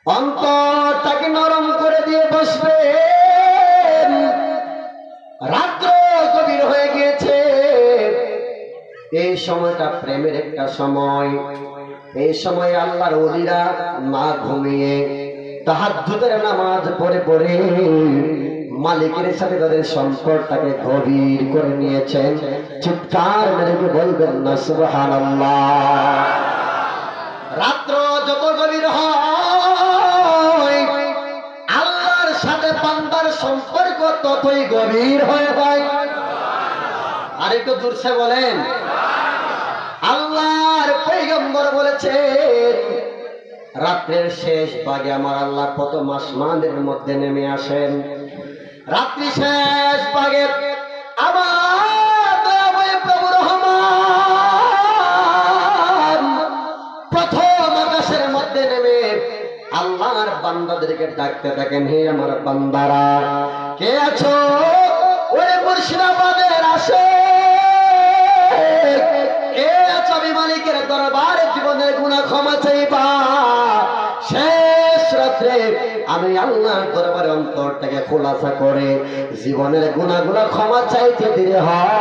অন্তরটাকে নরম করে দিয়ে বসবে। রাত্র গভীর হয়ে গিয়েছে, এই সময়টা প্রেমের একটা সময়। এই সময় আল্লাহর ওলিরা না ঘুমিয়ে তাহাজ্জুদের নামাজ পড়ে পড়ে মালিকের সাথে তাদের সম্পর্কটাকে গভীর করে নিয়েছেন। চিৎকার মেরে বলবেন না সুবহানাল্লাহ। রাত্র যত গভীর হয় আল্লাহর সাথে বান্দার সম্পর্ক ততই গভীর হয়ে যায়। আর একটু জোরসে বলেন। আল্লাহর পয়গম্বর বলেছেন, রাত্রের শেষ ভাগে আমার আল্লাহ প্রথম আসমানের মধ্যে নেমে আসেন। রাত্রি শেষ ভাগে আমার দয়াময় প্রভু রহমান প্রথম আকাশের মধ্যে নেমে আল্লাহর বান্দাদেরকে ডাকতে থাকেন, হে আমার বান্দারা কে আছো? ওরে মুর্শিদাবাদের আসে কে আছো? আমি মালিকের দরবারে জীবনের গুনাহ ক্ষমা চাইবা। শেষ রাত্রে আমি আল্লাহর দরবারে অন্তরটাকে খোলাসা করে জীবনের গুনাহগুলো ক্ষমা চাইতে দেরি হয়,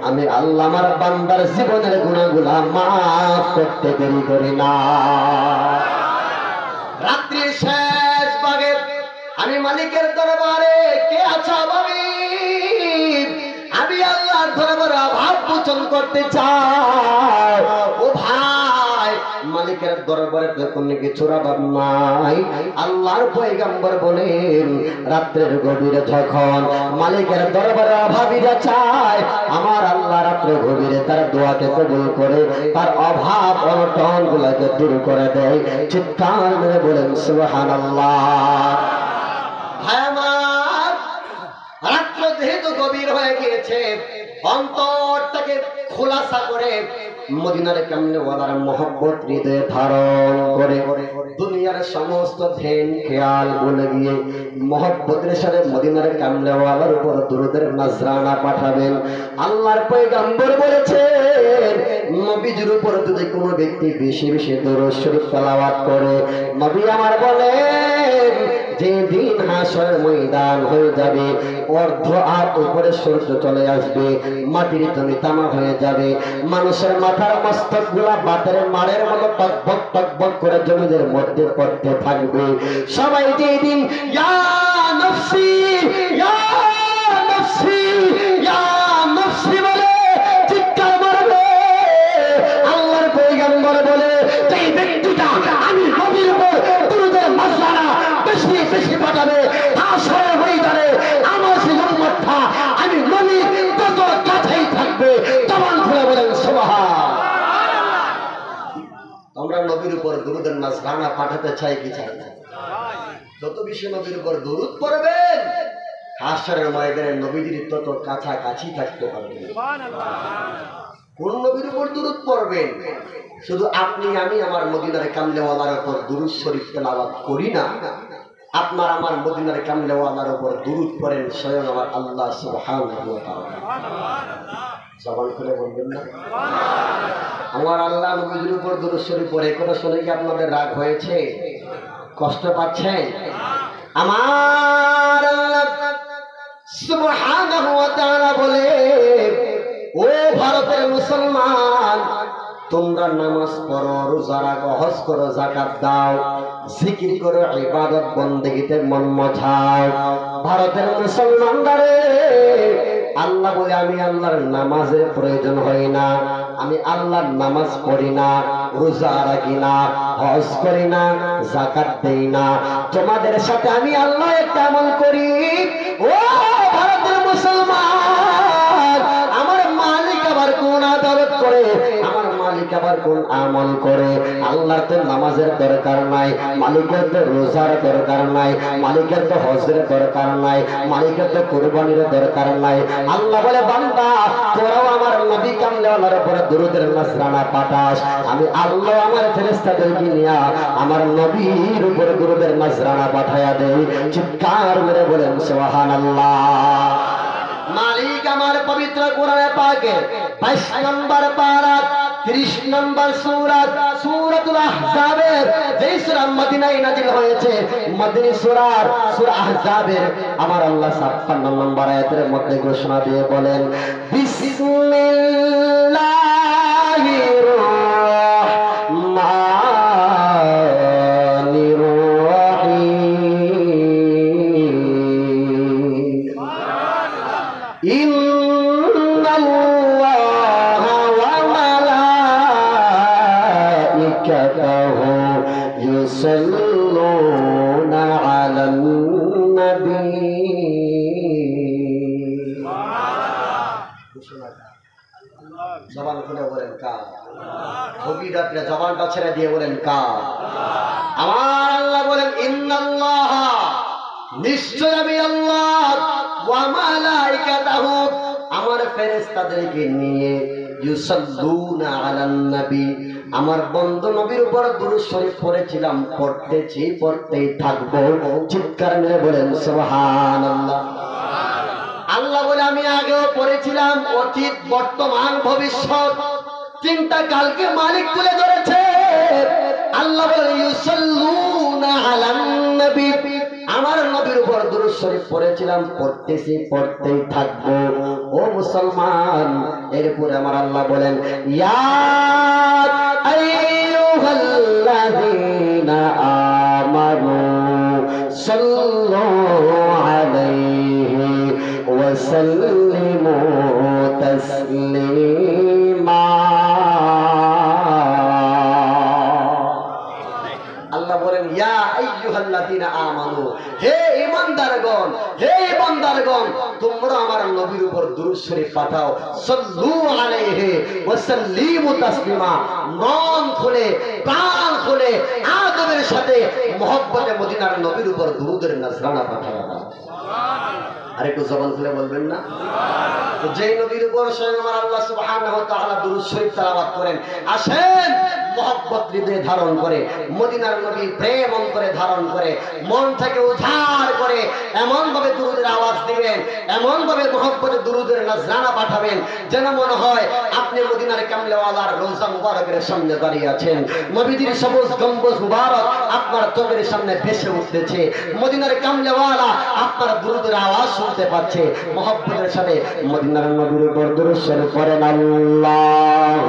আমি আল্লাহ আমার বান্দার জীবনের গুনাহগুলো মাফ করতে দেরি করি না। রাত্রির শেষ ভাগে আমি মালিকের দরবারে কে আছো ভাবি? আমি আল্লাহর দরবারে অভাব মোচন করতে চাই। ও ভাই, মালিকের দরবারে কোনো কিছুর অভাব নাই। আল্লাহর পয়গম্বর বলেন, রাত্রের গভীরে যখন মালিকের দরবারে অভাবীরা চায়, আমার আল্লাহ রাত্রে গভীরে তার দোয়াকে কবুল করে তার অভাব অনটন গুলাকে দূর করে দেয়। চিৎকার মেরে বলেন সুবহানাল্লাহ। ভাই আমার, রাত্র যেহেতু গভীর হয়ে গিয়েছে, অন্তরটাকে খোলাসা করে মদিনার কামলিওয়ালার মহব্বত হৃদয়ে ধারণ করে দুনিয়ার সমস্ত ধ্যান খেয়াল ভুলে গিয়ে মহব্বতের সাথে মদিনার কামলিওয়ালার উপর দুরূদের নজরানা পাঠাবেন। আল্লাহর পয়গম্বর বলেছেন, নবীজির উপর যদি কোনো ব্যক্তি বেশি বেশি দরুদ শরীফ তেলাওয়াত করে, নবী আমার বলেন যেদিন হাসরের ময়দান হয়ে যাবে, অর্ধ আর উপরে সূর্য চলে আসবে, মাটির জমি তামা হয়ে যাবে, মানুষের মাথার মস্তক গুলা বাতের মারের মতো টকবক টকবক করে জমিদের মধ্যে পড়তে থাকবে। সবাই যেদিন ইয়া নফসি ইয়া নফসি ইয়া নফসি বলে চিৎকার মারবে। আল্লাহর পয়গম্বর বলে, যেই ব্যক্তিটা আমি নবীর উপর দুরূদের নজরানা বেশি বেশি পাঠাবে, হাসরের ময়দানে আমার সেই উম্মতটা আমি নবীর তত কাছেই থাকবে। জবান খুলে বলেন সুবহানাল্লাহ। আমরা নবীর উপর দুরূদের নজরানা পাঠাতে চাই কি চাই না? যত বেশি নবীর উপর দুরূদ পড়বেন, হাসরের ময়দানে নবীজির তত কাছাকাছি থাকতে পারবেন। সুবহানাল্লাহ। কোন নবীর উপর দুরূদ পড়বেন? শুধু আপনি আমি আমার মদিনার কামলিওয়ালার উপর দুরূদ শরীফ তেলাওয়াত করি না, আপনার আমার মদিনার কামলিওয়ালার উপর দুরূদ পড়েন স্বয়ং আমার আল্লাহ সুবহানাহু ওয়া তাআলা। জবান খুলে বলবেন না সুবহানাল্লাহ। আমার আল্লাহ নবীর উপর দুরূদ শরীফ পড়ে কোন শুনে কি আপনাদের রাগ হয়েছে, কষ্ট পাচ্ছেন? আমার আল্লাহ সুবহানাহু ওয়া তাআলা বলে, ও ভারতের মুসলমান, তোমরা নামাজ পড়ো, রোজা রাখো, হজ করো, যাকাত দাও, জিকির করো, ইবাদত বন্দেগীতে মন মজাও। ভারতের মুসলমানদারে আল্লাহ বলে, আমি আল্লাহর নামাজের প্রয়োজন হয় না, আমি আল্লাহর নামাজ পড়ি না, রোজা রাখি না, হজ করি না, যাকাত দেই না, তোমাদের সাথে আমি আল্লাহ একটা আমল করি। ও ভারতের মুসলমান, আমার মালিক আবার কোন আদালত করে, আমার মালিক আবার কোন আমল করে? আল্লাহর তো নামাজের দরকার নাই, মালিকের তো রোজার দরকার নাই, মালিকের তো হজের দরকার নাই, মালিকের তো কুরবানির দরকার নাই। আল্লাহ বলে, বান্দা তোরাও আমার নবী কামলিওয়ালার উপর দুরূদের নজরানা পাঠাস, আমি আল্লাহ আমার ফেরেশতাদেরকে নিয়ে আমার নবীর উপর দুরূদের নজরানা পাঠায়া দেই। চিৎকার মেরে বলেন সুবহানাল্লাহ। মালিক আমার পবিত্র কোরআনে পাকে 22 নম্বর পারা 30 নম্বর সূরা সূরাতুল সূরা আহজাবের যেই সূরা মদিনায় নাযিল হয়েছে, মদিনী সূরা আহজাবের আমার আল্লাহ 56 নম্বর আয়াতের মধ্যে ঘোষণা দিয়ে বলেন, বিসমিল্লাহির রাহমানির রাহিম। ইন্নাল্লাহা ওয়া মালাইকাতাহু ইউসাল্লুনা আলান নবী। জবান খুলে বলেন কার? গভীর রাত্রে জবানটা ছেড়ে দিয়ে বলেন কার? আমার আল্লাহ বলেন, ইন্নাল্লাহা, নিশ্চয় আমি আল্লাহ, ওয়া মালাইকাতাহু, আমার ফেরেশতাদেরকে নিয়ে, ইউসাল্লুনা আলান নবী, আমার বন্ধু নবীর উপর দুরূদ শরীফ পড়েছিলাম, পড়তেছি, পড়তেই থাকবো। চিৎকার মেরে বলেন সুবহানাল্লাহ। আল্লাহ বলে আমি আগেও পড়েছিলাম, অতীত, বর্তমান, ভবিষ্যৎ, তিনটা কালকে মালিক তুলে ধরেছে। আল্লাহ বলে ইউসাল্লুনা আলান নবী, আমার নবীর উপর দুরূদ শরীফ পড়েছিলাম, পড়তেছি, পড়তেই থাকবো। ও মুসলমান, এরপরে আমার আল্লাহ বলেন, ইয়া আইয়ুহাল্লাযীনা আমানু সাল্লু আলাইহি ওয়া সাল্লিমু তাসলিমা। আল্লাহ বলেন, ইয়া আইয়ুহাল্লাযীনা আমানু, হে ঈমানদারগণ, হে ঈমানদারগণ, তোমরা আমার নবীর উপর দুরূদ শরীফ পাঠাও, সাল্লু আলাইহি ওয়া সাল্লিমু তাসলিমা। মন খুলে, প্রাণ খুলে, আদবের সাথে, মহব্বতে মদিনার নবীর উপর দুরূদের নজরানা পাঠাও। আরেকটু জবান খুলে বলবেন না? তো যেই নবীর উপর স্বয়ং আমার আল্লাহ সুবহানাহু ওয়া তাআলা দুরূদ শরীফ তেলাওয়াত করেন, আসেন মহব্বত হৃদয়ে ধারণ করে, মদিনার নবী প্রেম অন্তরে ধারণ করে, মন থেকে উদ্ধার করে এমন ভাবে দুরূদের আওয়াজ দিবেন, এমন ভাবে মহব্বতে দুরূদের নজরানা পাঠাবেন, যেন মনে হয় আপনি মদিনার কামলেওয়ালার রওজা মুবারকের সামনে দাঁড়িয়ে আছেন, নবীজির সবুজ গম্বুজ মুবারক আপনার চোখের সামনে ভেসে উঠতেছে, মদিনার কামলেওয়ালা আপনার দুরূদের আওয়াজ শুনতে পাচ্ছে। মহব্বতের সাথে মদিনার নবীর উপর দুরূদ শরীফ পড়েন। আল্লাহ